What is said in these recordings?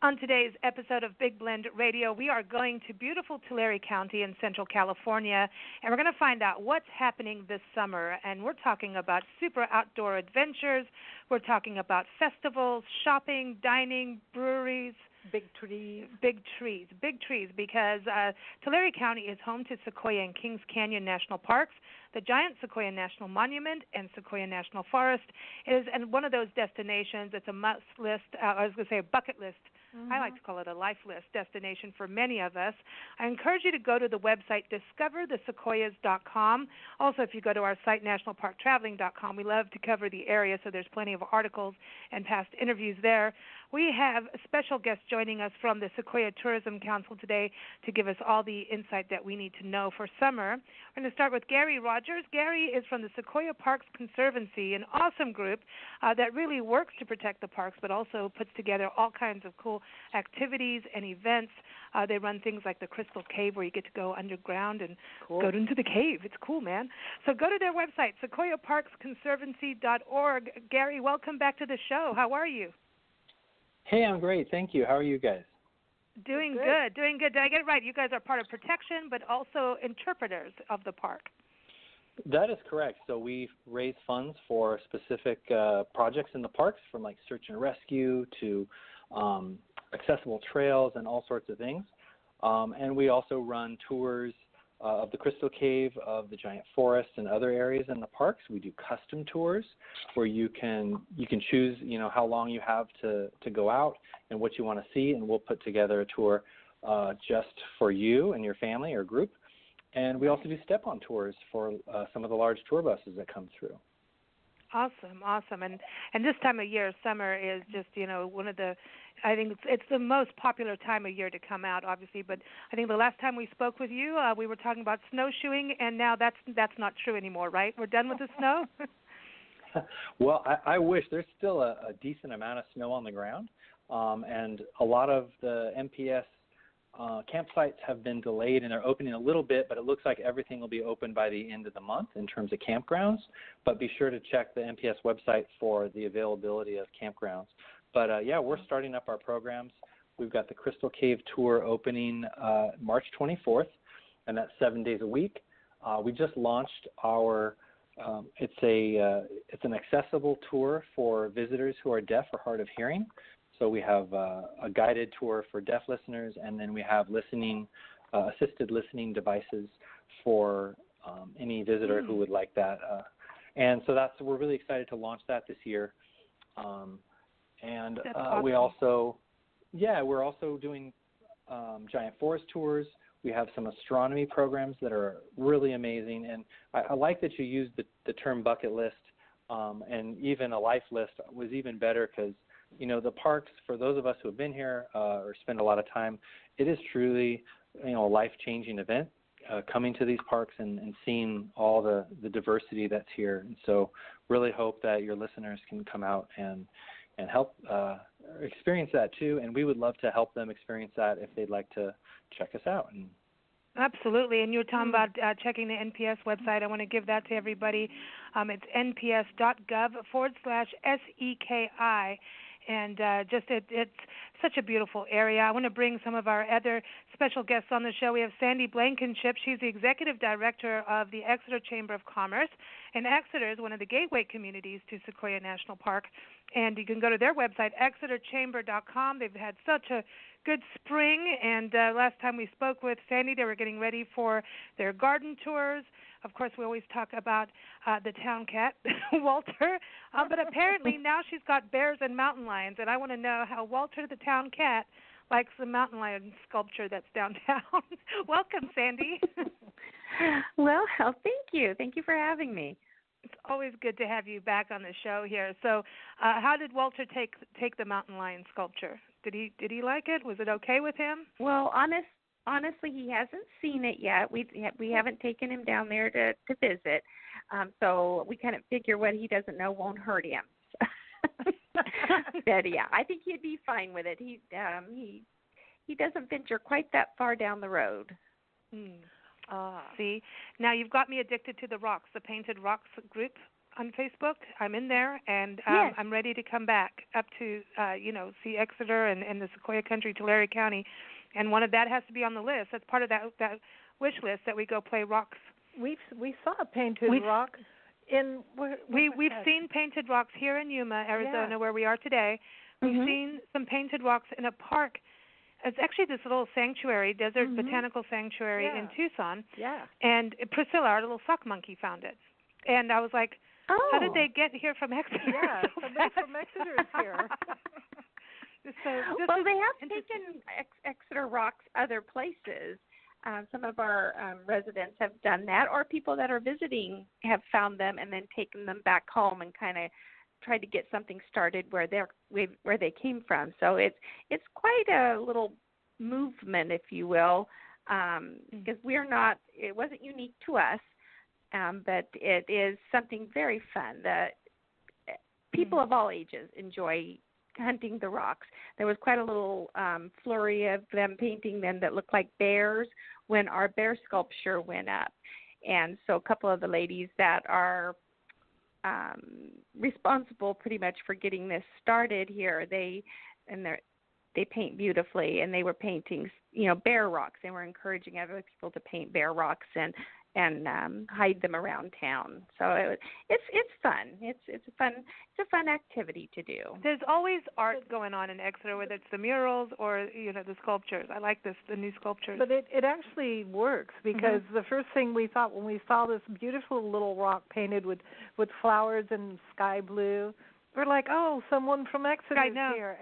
On today's episode of Big Blend Radio, we are going to beautiful Tulare County in Central California, and we're going to find out what's happening this summer. And we're talking about super outdoor adventures. We're talking about festivals, shopping, dining, breweries. Big trees, because Tulare County is home to Sequoia and Kings Canyon National Parks, the giant Sequoia National Monument, and Sequoia National Forest. It is and one of those destinations. It's a must list. I was going to say a bucket list. I like to call it a life list destination for many of us. I encourage you to go to the website discoverthesequoias.com. Also, if you go to our site nationalparktraveling.com, we love to cover the area, so there's plenty of articles and past interviews there. We have a special guest joining us from the Sequoia Tourism Council today to give us all the insight that we need to know for summer. We're going to start with Gary Rogers. Gary is from the Sequoia Parks Conservancy, an awesome group that really works to protect the parks but also puts together all kinds of cool activities and events. They run things like the Crystal Cave where you get to go underground and go into the cave. It's cool, man. So go to their website, sequoiaparksconservancy.org. Gary, welcome back to the show. How are you? Hey, I'm great. Thank you. How are you guys? Doing good. Did I get it right? You guys are part of protection but also interpreters of the park. That is correct. So we raise funds for specific projects in the parks, from like search and rescue to accessible trails and all sorts of things. And we also run tours of the Crystal Cave, of the giant forest, and other areas in the parks. We do custom tours where you can choose, how long you have to go out and what you want to see, and we'll put together a tour just for you and your family or group. And we also do step-on tours for some of the large tour buses that come through. Awesome. And this time of year, summer is just, one of the, I think it's the most popular time of year to come out, obviously. But I think the last time we spoke with you, we were talking about snowshoeing, and now that's not true anymore, right? We're done with the snow? Well, I wish. There's still a decent amount of snow on the ground, and a lot of the NPS campsites have been delayed, and they're opening a little bit, but it looks like everything will be open by the end of the month in terms of campgrounds. But be sure to check the NPS website for the availability of campgrounds. But we're starting up our programs. We've got the Crystal Cave tour opening March 24th, and that's 7 days a week. We just launched our it's an accessible tour for visitors who are deaf or hard of hearing. So we have a guided tour for deaf listeners, and then we have assisted listening devices for any visitor who would like that. And so we're really excited to launch that this year. Awesome. We're also doing giant forest tours. We have some astronomy programs that are really amazing. And I like that you used the term bucket list, and even a life list was even better because the parks, for those of us who have been here or spend a lot of time, it is truly, a life-changing event coming to these parks and seeing all the diversity that's here. And so really hope that your listeners can come out and help experience that too. And we would love to help them experience that if they'd like to check us out. Absolutely. And you were talking about checking the NPS website. I want to give that to everybody. It's nps.gov/SEKI. And it's such a beautiful area. I want to bring some of our other special guests on the show. We have Sandy Blankenship. She's the Executive Director of the Exeter Chamber of Commerce. And Exeter is one of the gateway communities to Sequoia National Park. And you can go to their website, exeterchamber.com. They've had such a good spring. And last time we spoke with Sandy, they were getting ready for their garden tours. Of course, we always talk about the town cat, Walter, but apparently now she's got bears and mountain lions, and I want to know how Walter the town cat likes the mountain lion sculpture that's downtown. Welcome, Sandy. Well, thank you. Thank you for having me. It's always good to have you back on the show here. So how did Walter take the mountain lion sculpture? Did he like it? Was it okay with him? Well, honestly, he hasn't seen it yet. We haven't taken him down there to visit, so we kind of figure what he doesn't know won't hurt him. But yeah, I think he'd be fine with it. He doesn't venture quite that far down the road. See, now you've got me addicted to the rocks, the Painted Rocks group. on Facebook. I'm in there, and Yes. I'm ready to come back up to, see Exeter and the Sequoia Country, Tulare County. And one of that has to be on the list. That's part of that wish list that we go play rocks. We saw a painted rock in we've seen painted rocks here in Yuma, Arizona, where we are today. We've seen some painted rocks in a park. It's actually this little sanctuary, desert botanical sanctuary in Tucson. Yeah. And Priscilla, our little sock monkey, found it. And I was like, how did they get here from Exeter? Yeah, somebody from Exeter is here. Well, they have taken Exeter rocks other places. Some of our residents have done that, or people that are visiting have found them and then taken them back home and kind of tried to get something started where they came from. So it's quite a little movement, if you will, because it wasn't unique to us, but it is something very fun that people of all ages enjoy hunting the rocks. There was quite a little flurry of them painting them that looked like bears when our bear sculpture went up. And so a couple of the ladies that are responsible pretty much for getting this started here, they paint beautifully, and they were painting, bear rocks. They were encouraging other people to paint bear rocks and hide them around town. So it's fun. It's a fun activity to do. There's always art going on in Exeter, whether it's the murals or the sculptures. I like the new sculptures. But it actually works, because the first thing we thought when we saw this beautiful little rock painted with flowers and sky blue, we're like, oh, someone from Exeter is here.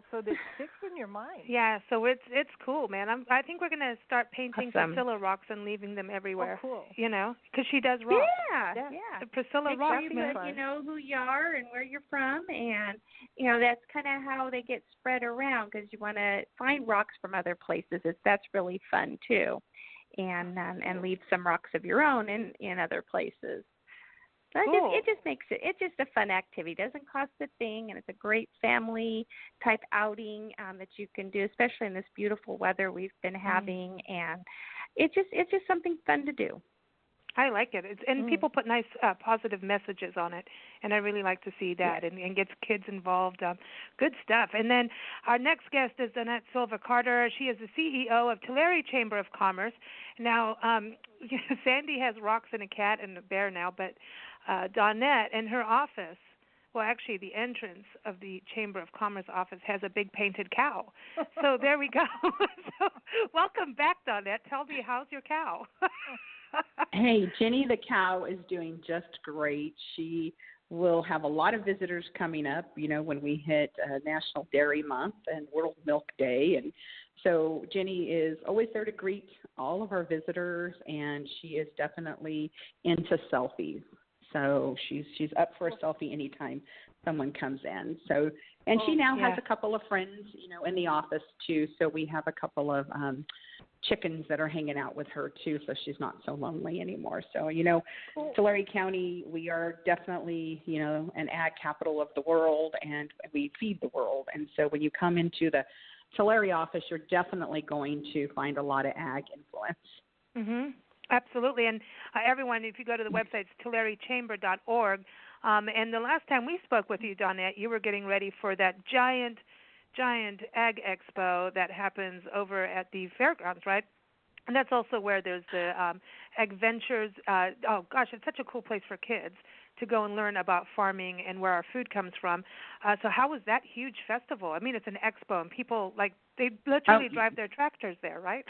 So it sticks in your mind. Yeah, so it's cool, man. I think we're gonna start painting Priscilla rocks and leaving them everywhere. Oh, cool. Because she does rocks. Yeah. The Priscilla Make rocks. sure you know who you are and where you're from, and that's kind of how they get spread around, because you want to find rocks from other places. That's really fun too, and leave some rocks of your own in other places. So cool. It just makes it's just a fun activity. It doesn't cost a thing, and it's a great family type outing that you can do, especially in this beautiful weather we've been having, and it's just something fun to do. I like it. And people put nice positive messages on it, and I really like to see that, and gets kids involved. Good stuff. And then our next guest is Donnette Silva Carter. She is the CEO of Tulare Chamber of Commerce. Now, Sandy has rocks and a cat and a bear now, but Donnette in her office, well, actually the entrance of the Chamber of Commerce office has a big painted cow. So there we go. So welcome back, Donnette. Tell me, how's your cow? Hey, Jenny the cow is doing just great. She will have a lot of visitors coming up, when we hit National Dairy Month and World Milk Day. And so Jenny is always there to greet all of our visitors, and she is definitely into selfies. So she's up for a selfie anytime someone comes in. So, and she now has a couple of friends, in the office too. So we have a couple of chickens that are hanging out with her too, so she's not so lonely anymore. So, Tulare County, we are definitely, an ag capital of the world, and we feed the world. And so when you come into the Tulare office, you're definitely going to find a lot of ag influence. Mm-hmm. Absolutely. And everyone, if you go to the website, it's tularechamber.org. And the last time we spoke with you, Donnette, you were getting ready for that giant Ag Expo that happens over at the fairgrounds, right? And that's also where there's the Ag Ventures. It's such a cool place for kids to go and learn about farming and where our food comes from. So how was that huge festival? I mean, it's an expo, and people, they literally drive their tractors there, right?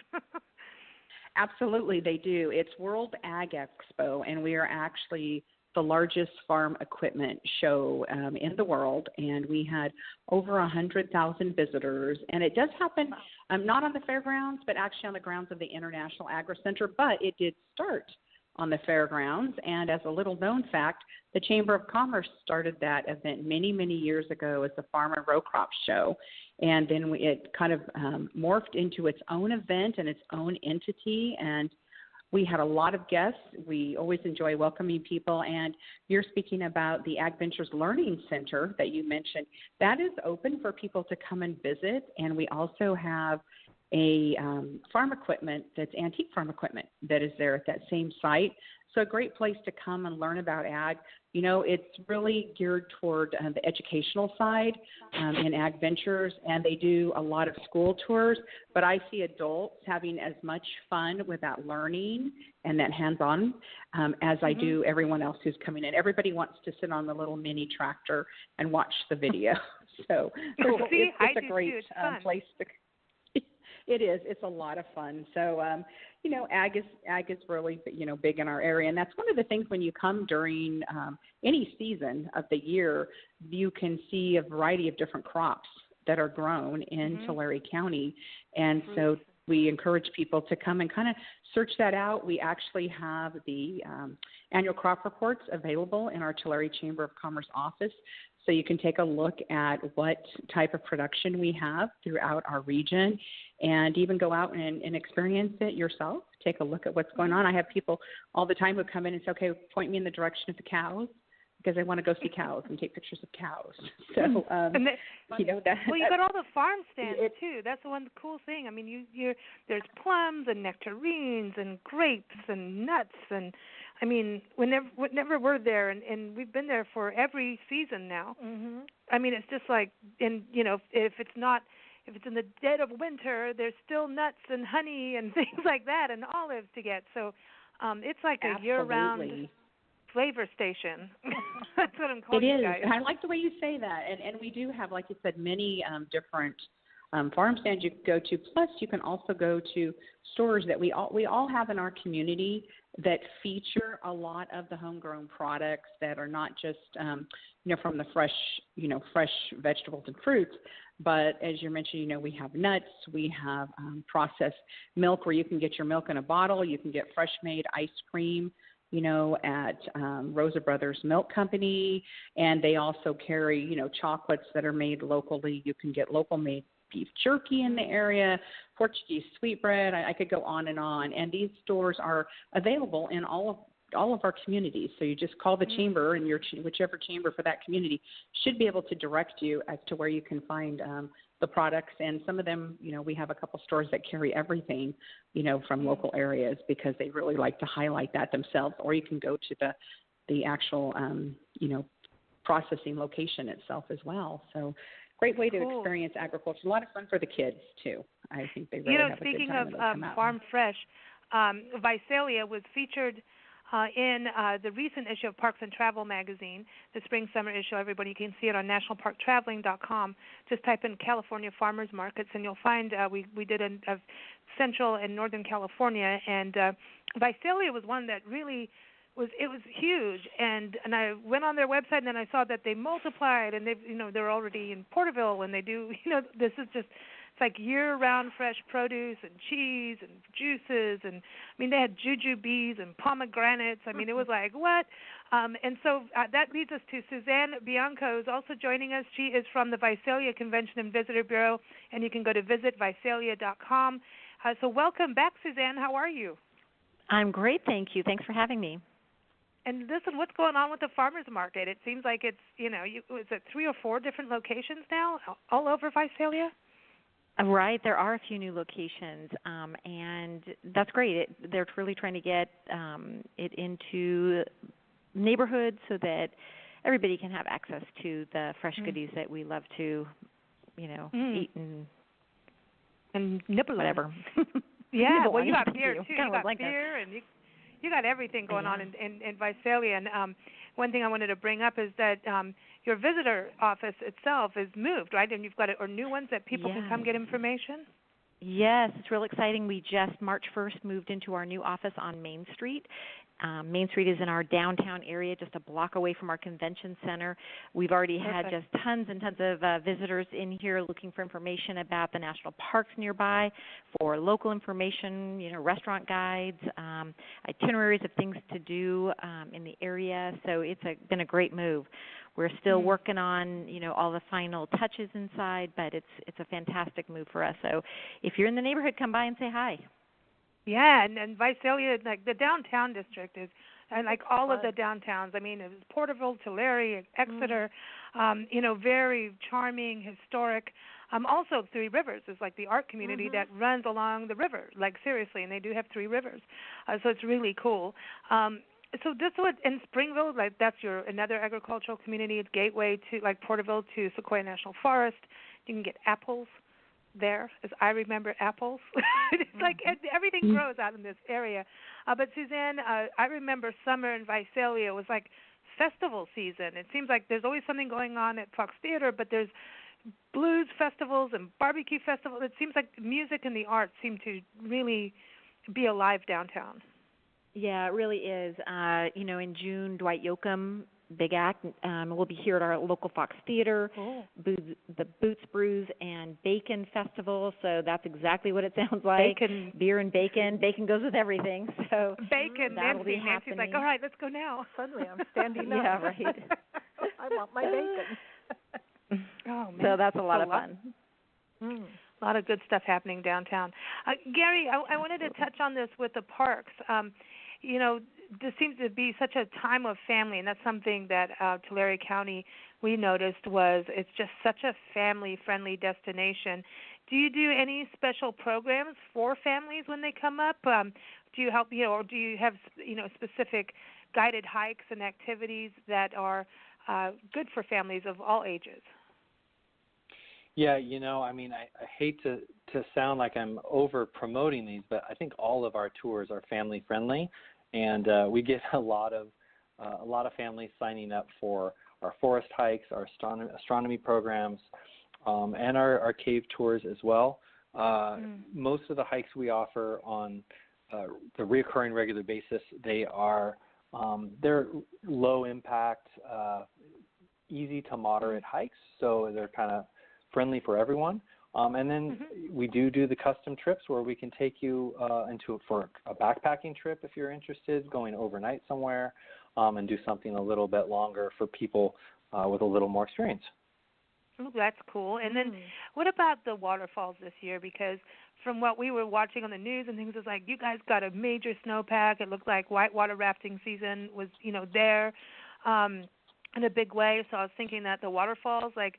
Absolutely, they do. It's World Ag Expo, and we are actually the largest farm equipment show in the world, and we had over 100,000 visitors. And it does happen not on the fairgrounds, but actually on the grounds of the International Agri Center, but it did start on the fairgrounds. And as a little known fact, the Chamber of Commerce started that event many, many years ago as the Farm and Row Crop Show. And then it kind of morphed into its own event and its own entity. And we had a lot of guests. We always enjoy welcoming people. And you're speaking about the Ag Ventures Learning Center that you mentioned. That is open for people to come and visit. And we also have a farm equipment that's antique farm equipment that is there at that same site. So a great place to come and learn about ag. You know, it's really geared toward the educational side in Ag Ventures, and they do a lot of school tours. But I see adults having as much fun with that learning and that hands-on as I do everyone else who's coming in. Everybody wants to sit on the little mini tractor and watch the video. So it's a great place to. It is. It's a lot of fun. So, you know, ag is really, you know, big in our area. And that's one of the things when you come during any season of the year, you can see a variety of different crops that are grown in Tulare County. And so we encourage people to come and kind of search that out. We actually have the annual crop reports available in our Tulare Chamber of Commerce office. So you can take a look at what type of production we have throughout our region and even go out and experience it yourself. Take a look at what's going on. I have people all the time who come in and say, okay, point me in the direction of the cows because I want to go see cows and take pictures of cows. So, you know, well, you got all the farm stands too. That's the one cool thing. I mean, there's plums and nectarines and grapes and nuts and I mean, whenever we're there, and we've been there for every season now. I mean, it's just like, and you know, if it's in the dead of winter, there's still nuts and honey and things like that, and olives to get. So, it's like a year-round flavor station. That's what I'm calling it. It is. And I like the way you say that, and we do have, like you said, many different farm stands you can go to. Plus, you can also go to stores that we all have in our community that feature a lot of the homegrown products that are not just you know, from the fresh vegetables and fruits, but as you mentioned, you know, we have nuts, we have processed milk where you can get your milk in a bottle, you can get fresh made ice cream, you know, at Rosa Brothers Milk Company, and they also carry, you know, chocolates that are made locally. You can get local made beef jerky in the area, Portuguese sweetbread. I could go on, and these stores are available in all of our communities. So you just call the chamber, and whichever chamber for that community should be able to direct you as to where you can find the products. And some of them, you know, we have a couple stores that carry everything, you know, from local areas because they really like to highlight that themselves. Or you can go to the actual, you know, processing location itself as well. So great way to experience agriculture. A lot of fun for the kids, too. I think they really have a good time when they come out. Speaking of Farm Fresh, Visalia was featured in the recent issue of Parks and Travel magazine, the spring-summer issue. Everybody can see it on nationalparktraveling.com. Just type in California Farmers Markets, and you'll find we did a Central and Northern California, and Visalia was one that really was huge, and I went on their website and then I saw that they multiplied, and they're already in Porterville, and they do, this is just, it's like year-round fresh produce and cheese and juices, and I mean they had jujubes and pomegranates. I mean it was like what, and so that leads us to Suzanne Bianco, who's also joining us. She is from the Visalia Convention and Visitor Bureau, and you can go to visitvisalia.com. So welcome back, Suzanne. How are you? I'm great, thank you. Thanks for having me. And listen, what's going on with the farmers market? It seems like it's, is it 3 or 4 different locations now all over Visalia? Right, there are a few new locations, and that's great. They're really trying to get it into neighborhoods so that everybody can have access to the fresh goodies that we love to, eat and nibble whatever. Yeah, nibble well, you on. got beer, too. You got beer, and you got everything going on in Visalia. And one thing I wanted to bring up is that your visitor office itself is moved, right? And you've got new ones that people can come get information? Yes, it's real exciting. We just March 1st moved into our new office on Main Street. Main Street is in our downtown area, just a block away from our convention center. We've already had just tons and tons of visitors in here looking for information about the national parks nearby, for local information, restaurant guides, itineraries of things to do in the area. So it's been a great move. We're still working on, all the final touches inside, but it's a fantastic move for us. So if you're in the neighborhood, come by and say hi. Yeah, and Visalia, like the downtown district is, and like all of the downtowns. I mean, it was Porterville, Tulare, Exeter, very charming, historic. Also, Three Rivers is like the art community that runs along the river, like seriously, and they do have three rivers, so it's really cool. So this would in Springville, like that's your another agricultural community. It's gateway to like Porterville to Sequoia National Forest. You can get apples there, as I remember apples. It's like everything grows out in this area. But Suzanne, I remember summer in Visalia was like festival season. It seems like there's always something going on at Fox Theater, but there's blues festivals and barbecue festivals. It seems like music and the arts seem to really be alive downtown. Yeah, it really is. In June, Dwight Yoakam, big act, will be here at our local Fox Theater, the Boots, Brews, and Bacon Festival. So that's exactly what it sounds like. Bacon. Beer and bacon. Bacon goes with everything. So bacon, that'll be happening. Nancy's like, all right, let's go now. Suddenly I'm standing up. Yeah, right. I want my bacon. Oh, man. So that's a lot of fun. A lot of good stuff happening downtown. Gary, I wanted to touch on this with the parks. This seems to be such a time of family, and that's something that Tulare County we noticed was it's just such a family-friendly destination. Do you do any special programs for families when they come up? Do you help, or do you have, specific guided hikes and activities that are good for families of all ages? Yeah, I hate to sound like I'm over promoting these, but I think all of our tours are family friendly, and we get a lot of families signing up for our forest hikes, our astronomy programs, and our cave tours as well. Most of the hikes we offer on the reoccurring regular basis, they're low impact, easy to moderate hikes, so they're kind of friendly for everyone. And then we do the custom trips where we can take you for a backpacking trip if you're interested, going overnight somewhere, and do something a little bit longer for people with a little more experience. Oh, that's cool. And then what about the waterfalls this year? Because from what we were watching on the news and things, it's like you guys got a major snowpack. It looked like whitewater rafting season was, there. In a big way, so I was thinking that the waterfalls, like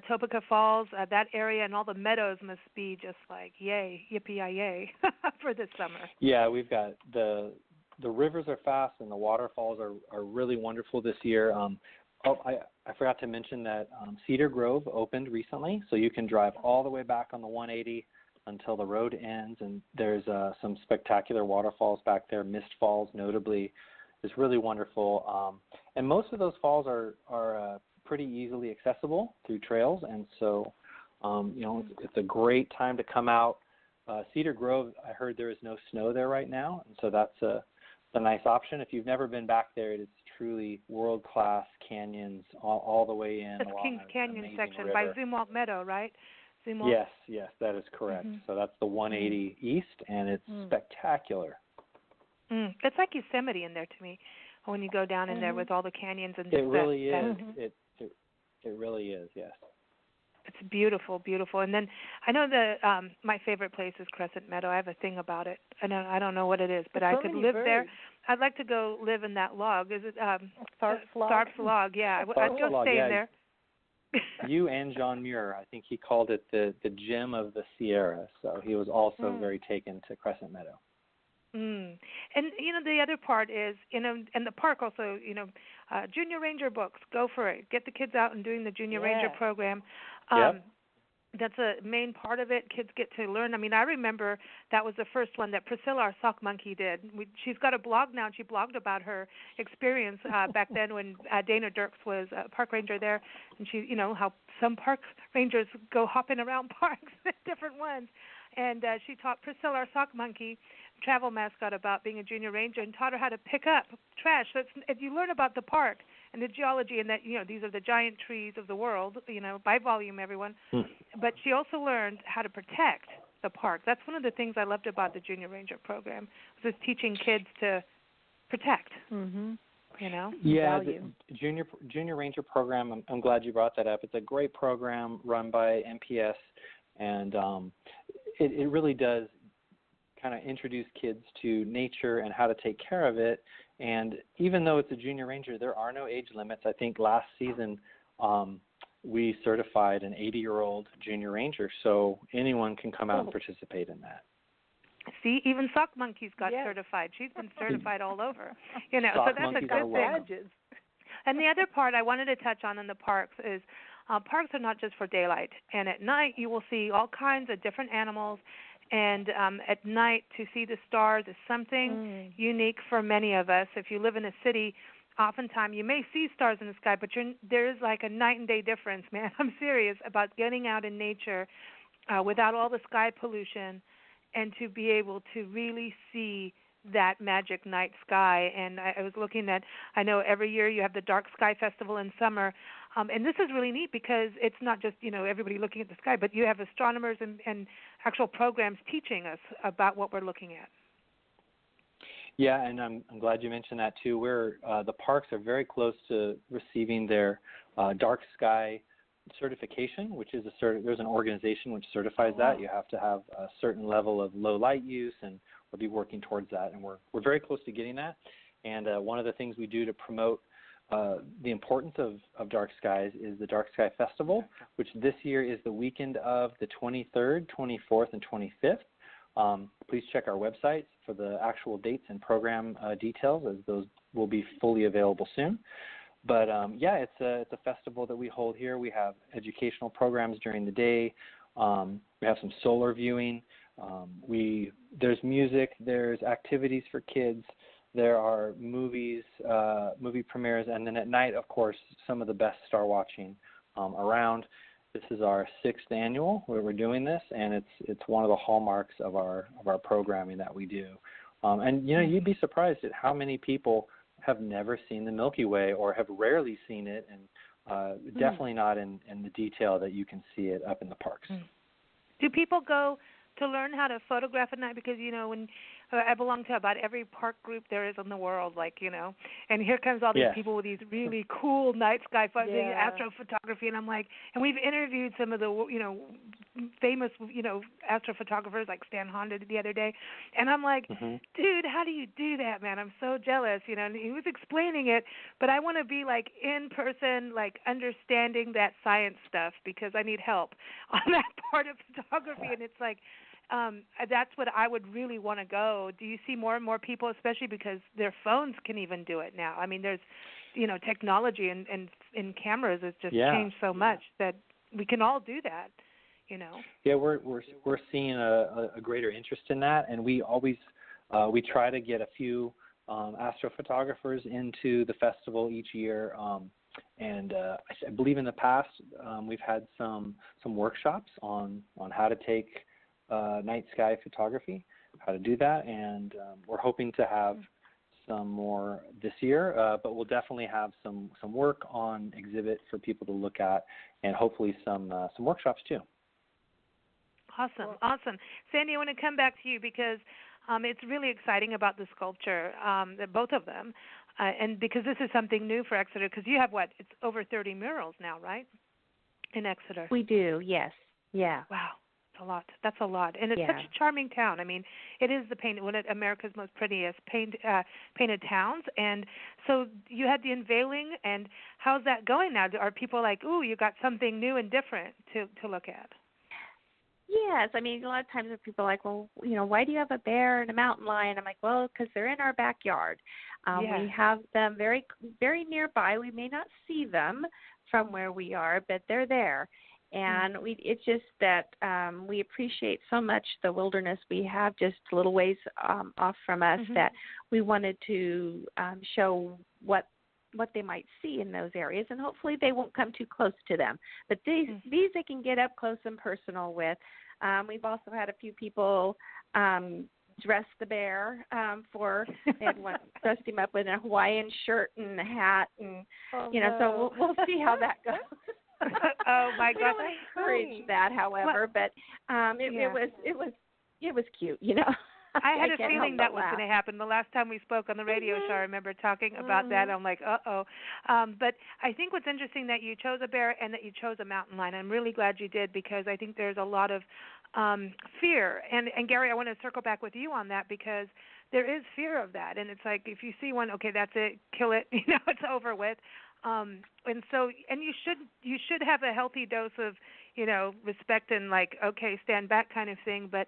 Topeka Falls, that area, and all the meadows must be just like yay, yippee-yay for this summer. Yeah, we've got the rivers are fast and the waterfalls are really wonderful this year. I forgot to mention that Cedar Grove opened recently, so you can drive all the way back on the 180 until the road ends, and there's some spectacular waterfalls back there. Mist Falls, notably, is really wonderful. And most of those falls are pretty easily accessible through trails, and so it's a great time to come out. Cedar Grove, I heard there is no snow there right now, and so that's a nice option. If you've never been back there, it is truly world-class canyons all the way in. That's Kings Canyon section river. by Zumwalt Meadow, right? Zumwalt? Yes, that is correct. So that's the 180 east, and it's spectacular. It's like Yosemite in there to me when you go down in there with all the canyons and it really is. It really is, yes. It's beautiful, beautiful. And then I know that my favorite place is Crescent Meadow. I have a thing about it. I don't know what it is, but I could live there. I'd like to go live in that log. Is it Tharp's Log? Tharp's Log, yeah. I'd go stay in there. You and John Muir, I think he called it the gem of the Sierra. So he was also very taken to Crescent Meadow. And the other part is, and the park also, junior ranger books. Go for it. Get the kids out and doing the junior ranger program. That's a main part of it. Kids get to learn. I remember that was the first one that Priscilla, our sock monkey, did. She's got a blog now, and she blogged about her experience back then when Dana Dirks was a park ranger there, and she, how some park rangers go hopping around parks, different ones. And she taught Priscilla, our sock monkey, travel mascot, about being a junior ranger, and taught her how to pick up trash. So if you learn about the park and the geology, and that these are the giant trees of the world, by volume, everyone. But she also learned how to protect the park. That's one of the things I loved about the junior ranger program, was just teaching kids to protect. Yeah, the junior ranger program. I'm glad you brought that up. It's a great program run by NPS, and it really does kind of introduce kids to nature and how to take care of it. And even though it's a junior ranger, there are no age limits. I think last season we certified an 80-year-old junior ranger, so anyone can come out and participate in that. See, even Sock Monkey's got certified. She's been certified all over. So that's a good thing. And the other part I wanted to touch on in the parks is parks are not just for daylight. And at night you will see all kinds of different animals. And at night to see the stars is something unique for many of us. If you live in a city, oftentimes you may see stars in the sky, but there is like a night and day difference, man. I'm serious about getting out in nature without all the sky pollution and to be able to really see that magic night sky. And I was looking at, I know every year you have the Dark Sky Festival in summer, and this is really neat because it's not just, everybody looking at the sky, but you have astronomers and actual programs teaching us about what we're looking at. Yeah, and I'm glad you mentioned that too. The parks are very close to receiving their Dark Sky certification, which is there's an organization which certifies that. You have to have a certain level of low light use, and we'll be working towards that. And we're very close to getting that. And one of the things we do to promote the importance of dark skies is the Dark Sky Festival, which this year is the weekend of the 23rd, 24th, and 25th. Please check our website for the actual dates and program details, as those will be fully available soon. But it's a festival that we hold here. We have educational programs during the day. We have some solar viewing. There's music. There's activities for kids. There are movie premieres, and then at night, of course, some of the best star watching around. This is our 6th annual where we're doing this, and it's one of the hallmarks of our programming that we do. And you'd be surprised at how many people have never seen the Milky Way or have rarely seen it, and definitely not in the detail that you can see it up in the parks. Do people go to learn how to photograph at night? Because, when I belong to about every park group there is in the world, and here comes all these people with these really cool night sky astrophotography, and I'm like, and we've interviewed some of the, famous, astrophotographers like Stan Honda the other day, and I'm like, dude, how do you do that, man? I'm so jealous, and he was explaining it, but I want to be in person, understanding that science stuff, because I need help on that part of photography, and it's that's what I would really want to go. Do you see more and more people, especially because their phones can even do it now? I mean, there's, technology and cameras has just changed so much that we can all do that, Yeah, we're seeing a greater interest in that, and we always we try to get a few astrophotographers into the festival each year. And I believe in the past we've had some workshops on how to take night sky photography, how to do that, and we're hoping to have some more this year, but we'll definitely have some work on exhibit for people to look at, and hopefully some workshops too. Awesome. Sandy, I want to come back to you because it's really exciting about the sculpture, both of them, and because this is something new for Exeter, because you have it's over 30 murals now, right, in Exeter? We do, yes. Yeah. Wow. That's a lot. And it's such a charming town. I mean, it is one of America's most prettiest painted towns. And so you had the unveiling, and how's that going now? Are people like, ooh, you got something new and different to look at? Yes. I mean, a lot of times people are like, well, why do you have a bear and a mountain lion? I'm like, well, because they're in our backyard. We have them very, very nearby. We may not see them from where we are, but they're there. And it's just that we appreciate so much the wilderness we have just a little ways off from us, that we wanted to show what they might see in those areas, and hopefully they won't come too close to them. But these they can get up close and personal with. We've also had a few people dress the bear they had one dressed him up with a Hawaiian shirt and a hat, and so we'll see how that goes. Oh my God! God! We don't encourage that, however, but it was cute, I had a feeling that was going to happen. The last time we spoke on the radio show, I remember talking about that. I'm like, uh-oh. But I think what's interesting that you chose a bear and that you chose a mountain lion. I'm really glad you did, because I think there's a lot of fear. And Gary, I want to circle back with you on that, because there is fear of that. And it's like, if you see one, okay, that's it, kill it, it's over with. And so, and you should have a healthy dose of, respect and like, okay, stand back kind of thing. But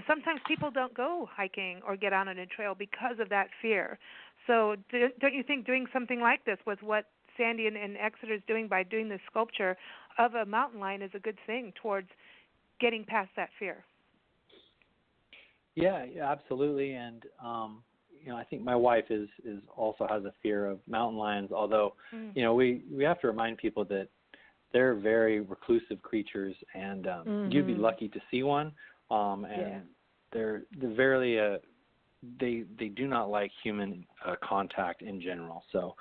sometimes people don't go hiking or get out on a trail because of that fear. So don't you think doing something like this with what Sandy and Exeter is doing by doing this sculpture of a mountain lion is a good thing towards getting past that fear? Yeah, absolutely. And I think my wife is also has a fear of mountain lions. Although, we have to remind people that they're very reclusive creatures, and you'd be lucky to see one. They're very they do not like human contact in general. So,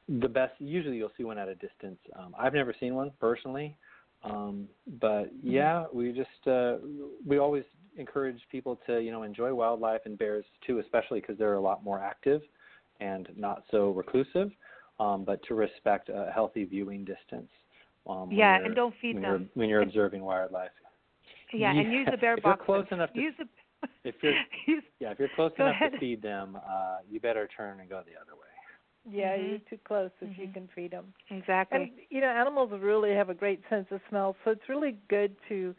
the best usually you'll see one at a distance. I've never seen one personally. But yeah, we always encourage people to, enjoy wildlife and bears too, especially because they're a lot more active and not so reclusive, but to respect a healthy viewing distance. And don't feed them when you're observing wildlife. Yeah, and use the bear box. If you're close enough if you're close enough to feed them, you better turn and go the other way. Yeah, you're too close if you can feed them. Exactly. And, animals really have a great sense of smell, so it's really good to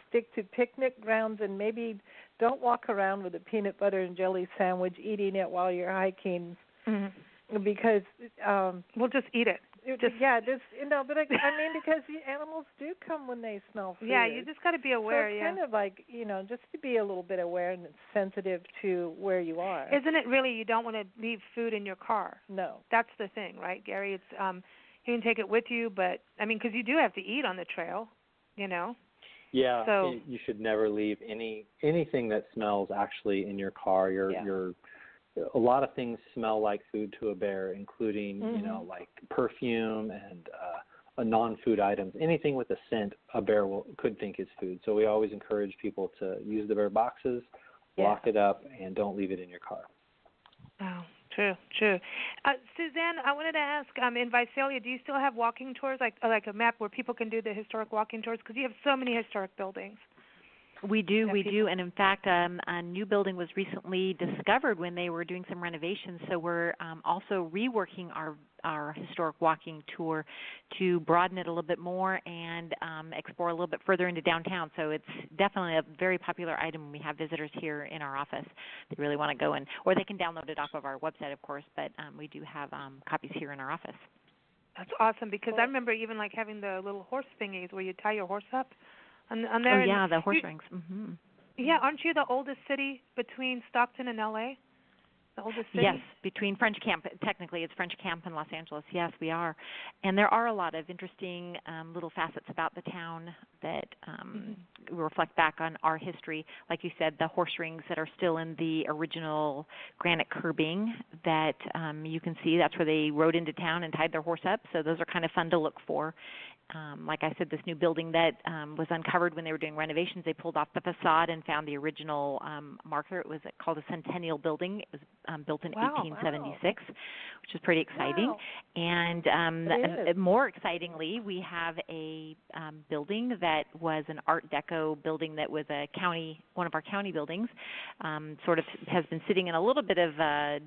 stick to picnic grounds and maybe don't walk around with a peanut butter and jelly sandwich eating it while you're hiking because we'll just eat it. But because the animals do come when they smell food. Yeah, you just got to be aware. So it's kind of like, just to be a little bit aware and sensitive to where you are. Isn't it really? You don't want to leave food in your car. No. That's the thing, right, Gary? It's you can take it with you, but because you do have to eat on the trail, Yeah. So you should never leave anything that smells actually in your car. A lot of things smell like food to a bear, including, like perfume and non-food items. Anything with a scent, a bear could think is food. So we always encourage people to use the bear boxes, lock it up, and don't leave it in your car. Oh, true. Suzanne, I wanted to ask, in Visalia, do you still have walking tours, like a map where people can do the historic walking tours? Because you have so many historic buildings. We do, and in fact, a new building was recently discovered when they were doing some renovations. So we're also reworking our historic walking tour to broaden it a little bit more and explore a little bit further into downtown. So it's definitely a very popular item when we have visitors here in our office. They really want to go or they can download it off of our website, of course. But we do have copies here in our office. That's awesome because I remember even like having the little horse thingies where you tie your horse up. On there. Oh, yeah, the horse rings. Mm-hmm. Yeah, aren't you the oldest city between Stockton and L.A.? The oldest city? Yes, between French Camp. Technically, it's French Camp and Los Angeles. Yes, we are. And there are a lot of interesting little facets about the town that reflect back on our history. Like you said, the horse rings that are still in the original granite curbing that you can see. That's where they rode into town and tied their horse up. So those are kind of fun to look for. Like I said, this new building that was uncovered when they were doing renovations, they pulled off the facade and found the original marker. It was called a Centennial Building. It was built in 1876, which is pretty exciting. Wow. And more excitingly, we have a building that was an Art Deco building that was one of our county buildings, sort of has been sitting in a little bit of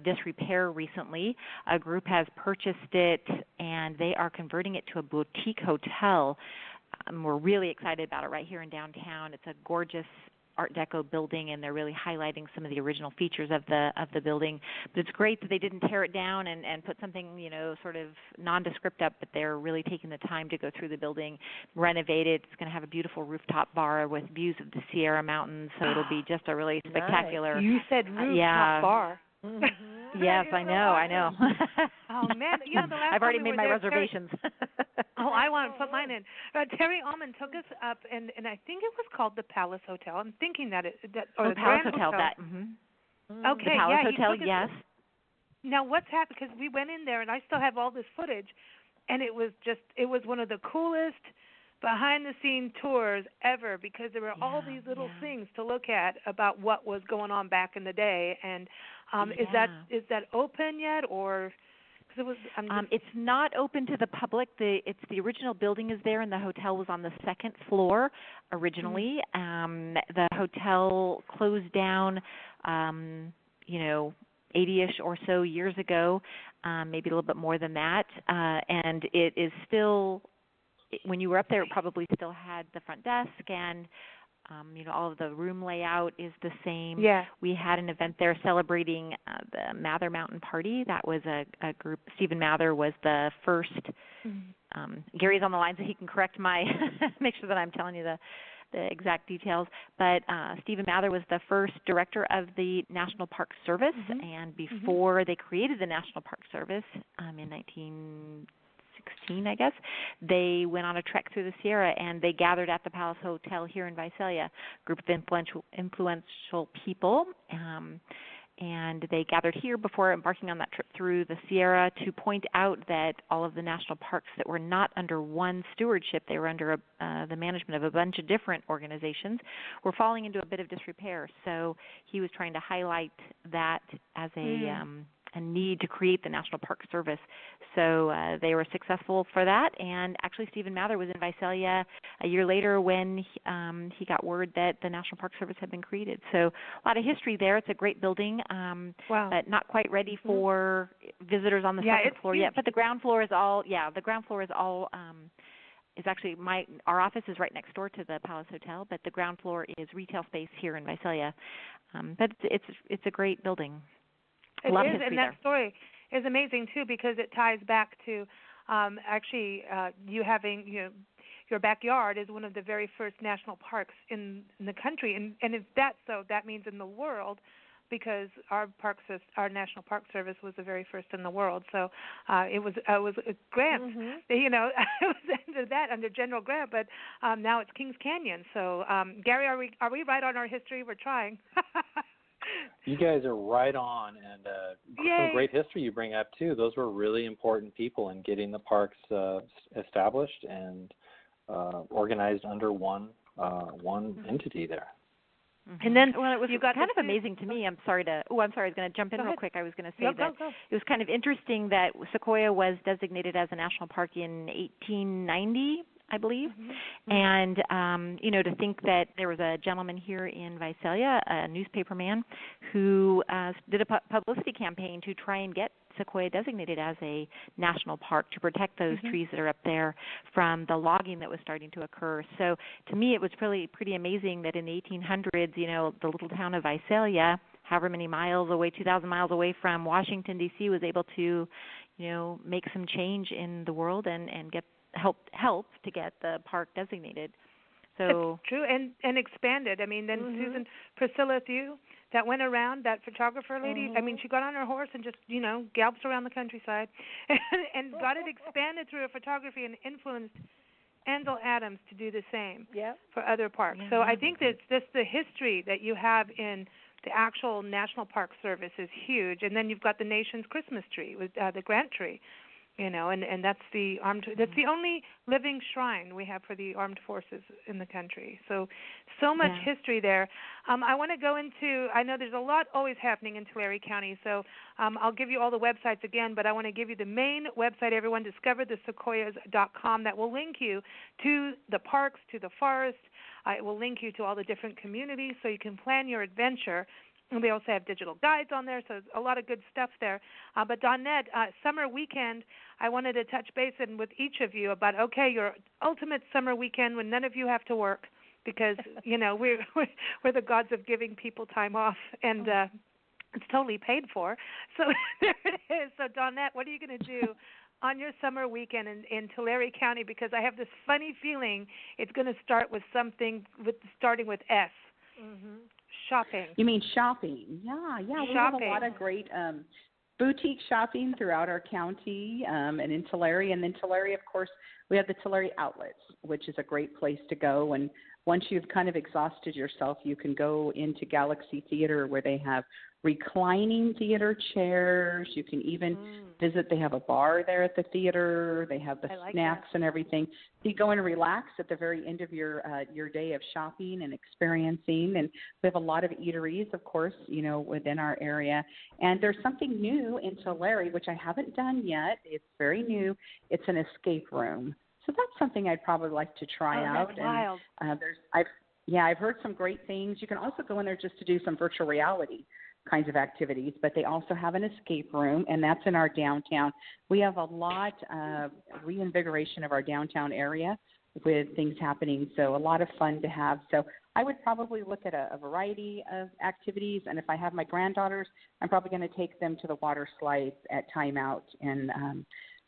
disrepair recently. A group has purchased it, and they are converting it to a boutique hotel. We're really excited about it right here in downtown. It's a gorgeous Art Deco building, and they're really highlighting some of the original features of the building. But it's great that they didn't tear it down and put something, sort of nondescript up, but they're really taking the time to go through the building, renovate it. It's going to have a beautiful rooftop bar with views of the Sierra Mountains, so it'll be just a really spectacular. Nice. You said rooftop bar. Mm-hmm. Yes, I know. Oh man, the last I've already time made my reservations. I want to put mine in. Terry Allman took us up, and I think it was called the Palace Hotel. I'm thinking the Palace Grand Hotel. That. Mm-hmm. Okay, the Palace Hotel. Yes. Now what's happened? Because we went in there, and I still have all this footage, and it was one of the coolest behind-the-scene tours ever because there were all these little things to look at about what was going on back in the day. And is that open yet, or? It was, it's not open to the public. The original building is there, and the hotel was on the second floor originally. Mm-hmm. The hotel closed down, 80-ish or so years ago. maybe a little bit more than that. And it is still, when you were up there, it probably still had the front desk and all of the room layout is the same. Yeah. We had an event there celebrating the Mather Mountain Party. That was a group. Stephen Mather was the first. Gary's on the line, so he can correct my, make sure that I'm telling you the exact details. But Stephen Mather was the first director of the National Park Service, and before they created the National Park Service in 1916, I guess, they went on a trek through the Sierra, and they gathered at the Palace Hotel here in Visalia, a group of influential people, and they gathered here before embarking on that trip through the Sierra to point out that all of the national parks that were not under one stewardship, they were under the management of a bunch of different organizations, were falling into a bit of disrepair. So he was trying to highlight that as a need to create the National Park Service. So they were successful for that, and actually Stephen Mather was in Visalia a year later when he got word that the National Park Service had been created. So a lot of history there. It's a great building, but not quite ready for visitors on the second floor yet. But the ground floor is all, is actually our office is right next door to the Palace Hotel, but the ground floor is retail space here in Visalia. But it's a great building. It is, and that story is amazing too because it ties back to you having your backyard is one of the very first national parks in the country, and if that's so, that means in the world, because our National Park Service was the very first in the world. So it was a grant, it was under General Grant, but now it's Kings Canyon. So Gary, are we right on our history? We're trying. You guys are right on, and some great history you bring up too. Those were really important people in getting the parks established and organized under one entity there. And then, well, it was kind of amazing to me. I'm sorry, I was going to jump in real quick. I was going to say that it was kind of interesting that Sequoia was designated as a national park in 1890. I believe, and to think that there was a gentleman here in Visalia, a newspaperman, who did a publicity campaign to try and get Sequoia designated as a national park to protect those trees that are up there from the logging that was starting to occur. So to me, it was pretty amazing that in the 1800s, the little town of Visalia, however many miles away, 2,000 miles away from Washington, D.C., was able to, make some change in the world and get help to get the park designated. So it's true, and expanded. I mean, then Susan Priscilla Thew, that went around, that photographer lady. I mean, she got on her horse and just galloped around the countryside, and got it expanded through her photography and influenced Ansel Adams to do the same for other parks. So I think that the history that you have in the actual National Park Service is huge, and then you've got the nation's Christmas tree with the Grant tree. And that's the that's the only living shrine we have for the armed forces in the country. So much history there. I want to go into, I know there's a lot always happening in Tulare County, so I'll give you all the websites again, but I want to give you the main website, everyone, discoverthesequoias.com, that will link you to the parks, to the forest. It will link you to all the different communities so you can plan your adventure. And we also have digital guides on there, so a lot of good stuff there. But Donnette, summer weekend, I wanted to touch base with each of you about, your ultimate summer weekend when none of you have to work, because, we're the gods of giving people time off, and it's totally paid for. So there it is. So Donnette, what are you going to do on your summer weekend in Tulare County? Because I have this funny feeling it's going to start with starting with S. Shopping. You mean shopping? Yeah. We have a lot of great boutique shopping throughout our county and in Tulare. And then Tulare, of course, we have the Tulare Outlets, which is a great place to go. And once you've kind of exhausted yourself, you can go into Galaxy Theater, where they have reclining theater chairs. You can even visit. They have a bar there at the theater. They have the snacks and everything. You go and relax at the very end of your day of shopping and experiencing. And we have a lot of eateries, of course, within our area. And there's something new in Tulare, which I haven't done yet. It's very new. It's an escape room. So that's something I'd probably like to try out. That's wild. And I've heard some great things. You can also go in there just to do some virtual reality. kinds of activities, but they also have an escape room, and that's in our downtown. We have a lot of reinvigoration of our downtown area with things happening, so a lot of fun to have. So I would probably look at a variety of activities, and if I have my granddaughters, I'm probably going to take them to the water slides at Time Out in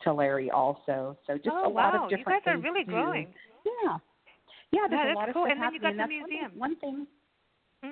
Tulare also. So just a lot of different things. You guys are really growing. Yeah, there's a lot of cool. stuff And then you got happening. the museum. One thing.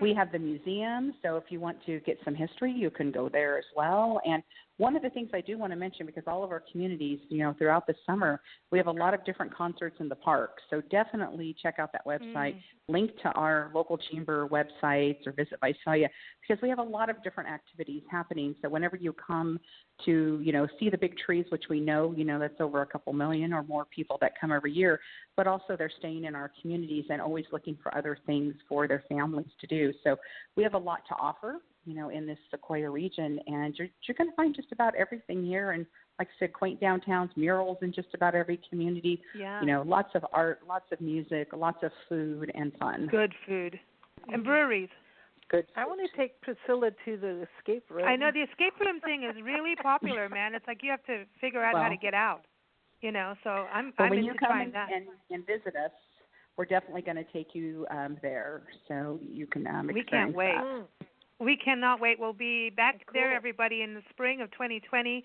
We have the museum, so if you want to get some history, you can go there as well. And one of the things I do want to mention, because all of our communities, throughout the summer, we have a lot of different concerts in the park. So definitely check out that website, link to our local chamber websites, or visit Visalia, because we have a lot of different activities happening. So whenever you come to, see the big trees, which we know, that's over a couple million or more people that come every year, but also they're staying in our communities and always looking for other things for their families to do. So we have a lot to offer, in this Sequoia region, and you're going to find just about everything here. And like I said, quaint downtowns, murals in just about every community. Yeah. Lots of art, lots of music, lots of food and fun. Good food. And breweries. Good. I want to take Priscilla to the escape room. I know the escape room thing is really popular, man. It's like you have to figure out how to get out. So I'm into trying that. When you come and visit us, we're definitely going to take you there, so you can experience We can't wait. that. We cannot wait. We'll be back there, everybody, in the spring of 2020,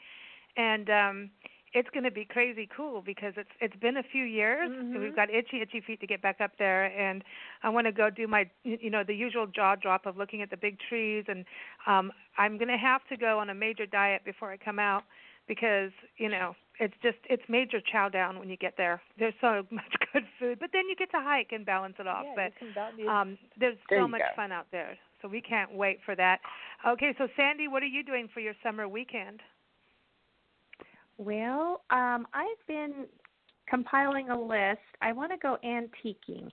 and it's going to be crazy cool because it's been a few years. We've got itchy feet to get back up there, and I want to go do my the usual jaw drop of looking at the big trees, and I'm going to have to go on a major diet before I come out because it's major chow down when you get there. There's so much good food, but then you get to hike and balance it off. Yeah, but there's so much fun out there, so we can't wait for that. Okay, so Sandy, what are you doing for your summer weekend? Well, I've been compiling a list. I want to go antiquing.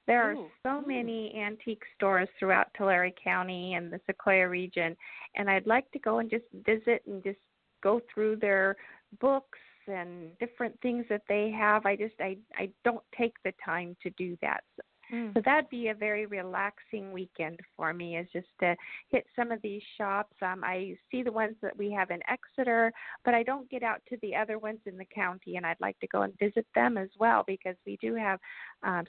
There are so many antique stores throughout Tulare County and the Sequoia region, and I'd like to go and just visit and just go through their books and different things that they have. I don't take the time to do that. So that'd be a very relaxing weekend for me, is just to hit some of these shops. I see the ones that we have in Exeter, but I don't get out to the other ones in the county, and I'd like to go and visit them as well because we do have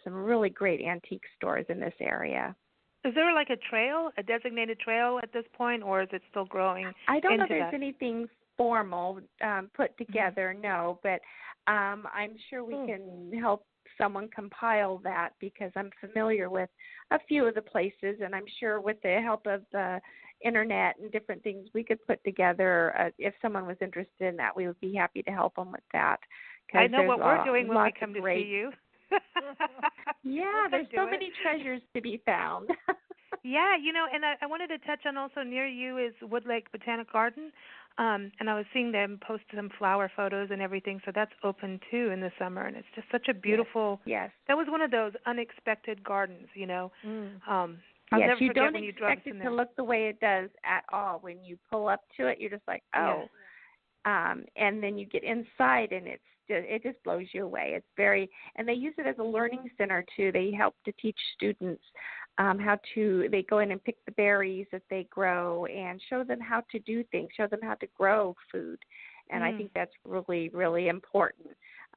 some really great antique stores in this area. Is there like a designated trail at this point, or is it still growing? I don't know if there's anything formal put together, no, but I'm sure we can help someone compile that because I'm familiar with a few of the places, and I'm sure with the help of the internet and different things we could put together, if someone was interested in that, we would be happy to help them with that. I know what we're doing when we come to see you. Yeah, there's so many treasures to be found. Yeah, and I wanted to touch on also near you is Wood Lake Botanic Garden, and I was seeing them post some flower photos and everything, so that's open too in the summer, and it's just such a beautiful. Yes. That was one of those unexpected gardens, I'll never you forget don't when you drove expect it to look the way it does at all. When you pull up to it, you're just like, oh. Yeah. And then you get inside, and it just blows you away. It's and they use it as a learning center too. They help to teach students they go in and pick the berries that they grow and show them how to do things, show them how to grow food. And I think that's really, really important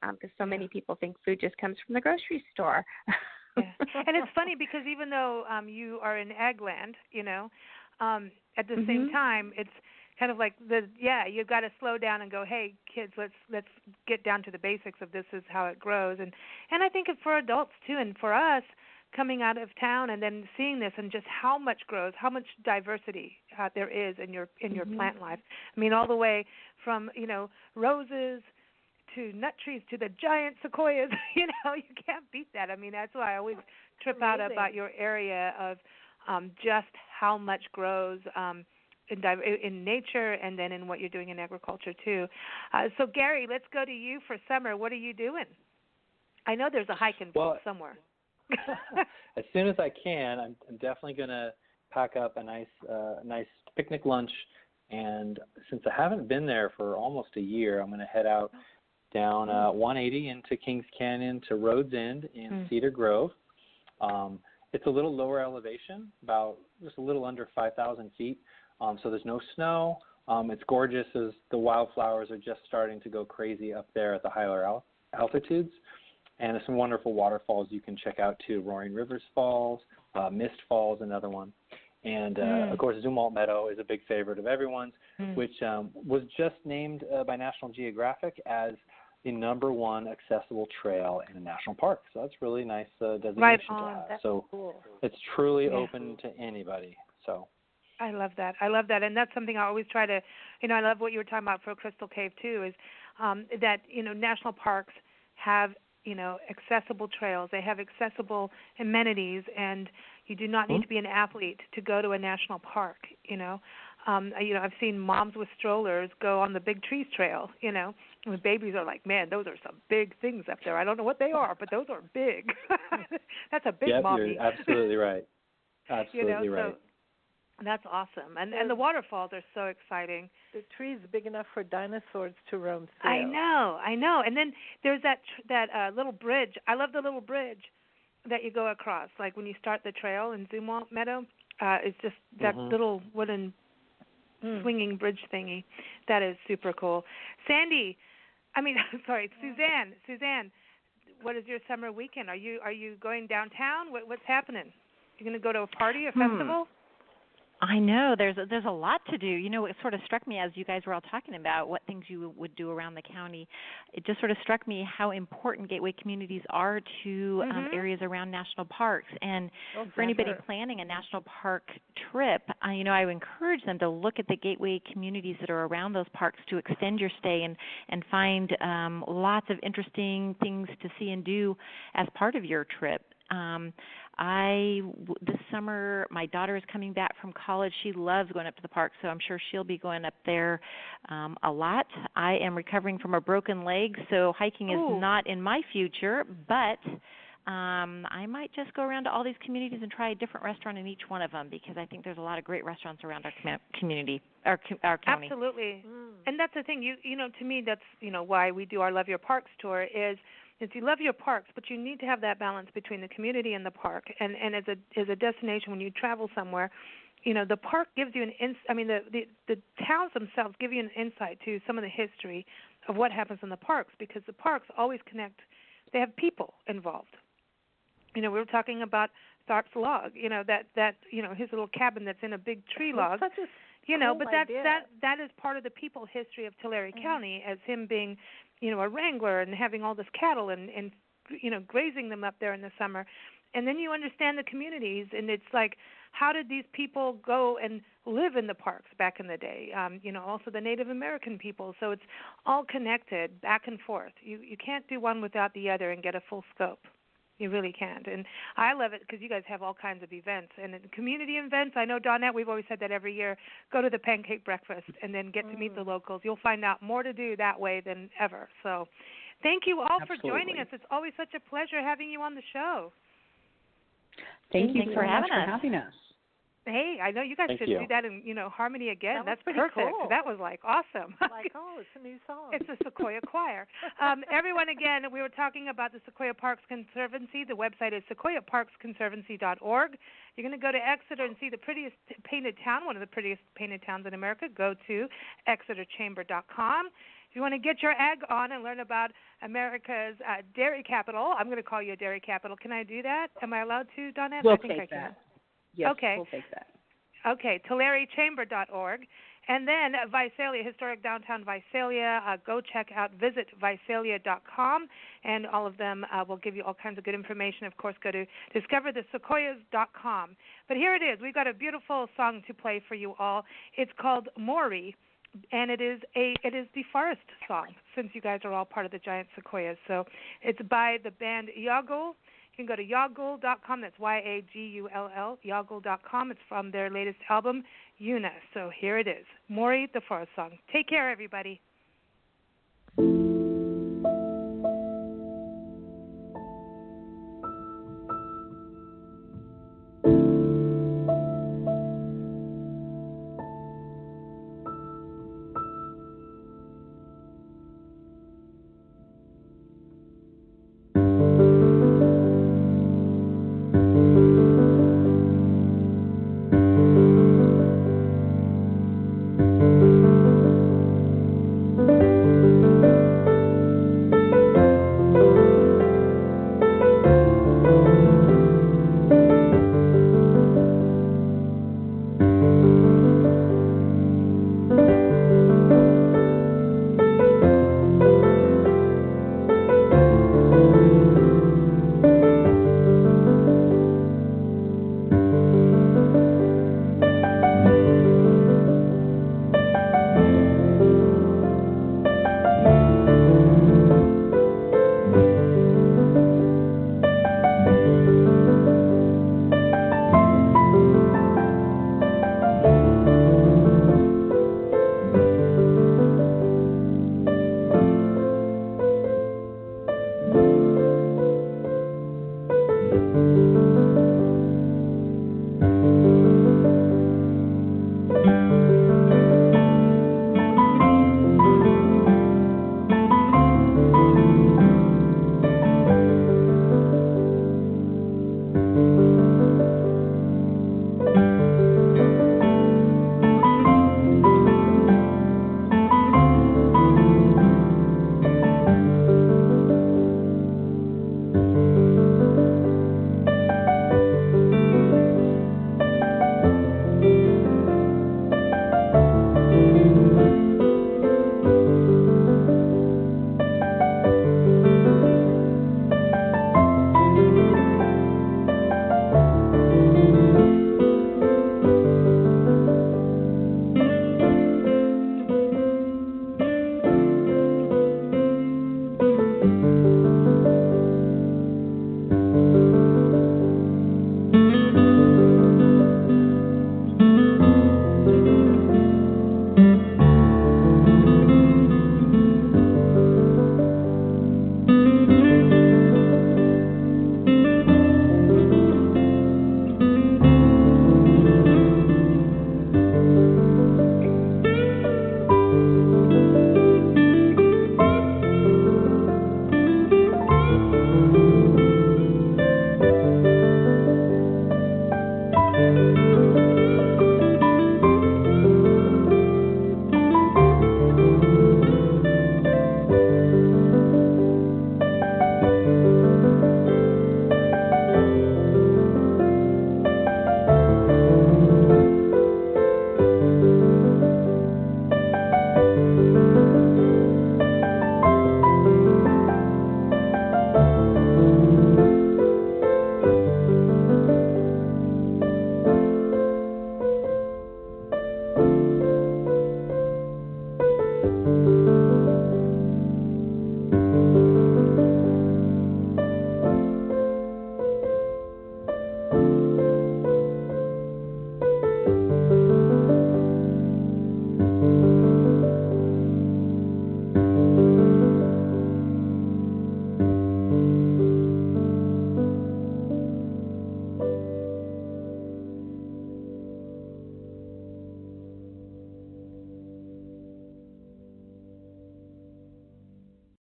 because so many people think food just comes from the grocery store. Yeah. And it's funny because even though you are in ag land, at the same time, it's kind of like you've got to slow down and go, hey, kids, let's get down to the basics of this is how it grows. And I think for adults, too, and for us, coming out of town and then seeing this and just how much grows, how much diversity there is in your plant life. I mean, all the way from, roses to nut trees to the giant sequoias, you can't beat that. I mean, that's why I always trip out about your area of just how much grows in nature and then in what you're doing in agriculture, too. So, Gary, let's go to you for summer. What are you doing? I know there's a hike involved somewhere. As soon as I can, I'm definitely going to pack up a nice picnic lunch. And since I haven't been there for almost a year, I'm going to head out down 180 into Kings Canyon to Rhodes End in Cedar Grove. It's a little lower elevation, about just a little under 5,000 feet. So there's no snow. It's gorgeous as the wildflowers are just starting to go crazy up there at the higher altitudes. And there's some wonderful waterfalls you can check out too. Roaring Rivers Falls, Mist Falls, another one. And, of course, Zumwalt Meadow is a big favorite of everyone's, which was just named by National Geographic as the #1 accessible trail in a national park. So that's really nice designation to have. That's so cool. It's truly open to anybody. So I love that. And that's something I always try to, I love what you were talking about for Crystal Cave too, is that, national parks have, accessible trails. They have accessible amenities, and you do not need to be an athlete to go to a national park, I've seen moms with strollers go on the Big Trees Trail, and the babies are like, man, those are some big things up there. I don't know what they are, but those are big. That's a big mommy. You're absolutely right. Absolutely right. So that's awesome. And the waterfalls are so exciting. The tree's big enough for dinosaurs to roam through. I know. And then there's that little bridge. I love the little bridge that you go across. Like when you start the trail in Zumwalt Meadow, it's just that little wooden swinging bridge thingy. That is super cool. Suzanne, what is your summer weekend? Are you going downtown? What's happening? You going to go to a party, a festival? I know there's a lot to do. It sort of struck me as you guys were all talking about what things you would do around the county. It just sort of struck me how important gateway communities are to areas around national parks. And for anybody planning a national park trip, I would encourage them to look at the gateway communities that are around those parks to extend your stay and find lots of interesting things to see and do as part of your trip. This summer, my daughter is coming back from college. She loves going up to the park, so I'm sure she'll be going up there a lot. I am recovering from a broken leg, so hiking is not in my future, but I might just go around to all these communities and try a different restaurant in each one of them, because I think there's a lot of great restaurants around our community, our county. Absolutely. And that's the thing. To me, that's why we do our Love Your Parks tour is you love your parks, but you need to have that balance between the community and the park. And as a destination, when you travel somewhere, the park gives you the towns themselves give you an insight to some of the history of what happens in the parks, because the parks always connect. They have people involved. We were talking about Tharp's log. That his little cabin that's in a big tree log. Such a cool but idea. that is part of the people history of Tulare County, as him being a wrangler and having all this cattle and grazing them up there in the summer. And then you understand the communities, and it's like, how did these people go and live in the parks back in the day? Also the Native American people. So it's all connected back and forth. You can't do one without the other and get a full scope. You really can't. And I love it because you guys have all kinds of events. And community events, I know, Donnette, we've always said that every year, go to the pancake breakfast and then get to meet the locals. You'll find out more to do that way than ever. So thank you all for joining us. It's always such a pleasure having you on the show. Thank you Thanks so for much having for having us. Hey, I know you guys should do that in, harmony again. That's pretty perfect. Cool. That was awesome. It's a new song. It's the Sequoia Choir. Everyone, again, we were talking about the Sequoia Parks Conservancy. The website is sequoiaparksconservancy.org. You're going to go to Exeter and see the prettiest painted town, one of the prettiest painted towns in America. Go to exeterchamber.com. If you want to get your ag on and learn about America's dairy capital, I'm going to call you a dairy capital. Can I do that? Am I allowed to, Donnette? We'll I think take I can. that. Yes, okay. We'll take that. Okay, TulareChamber.org. And then Visalia, historic downtown Visalia. Visit Visalia.com, and all of them will give you all kinds of good information. Of course, go to discoverthesequoias.com. But here it is. We've got a beautiful song to play for you all. It's called Mori, and it is the forest song, since you guys are all part of the giant sequoias. So it's by the band Yagull. You can go to Yagull.com. That's Yagull, Yagull.com. It's from their latest album, Yuna. So here it is, Mori, the forest song. Take care, everybody.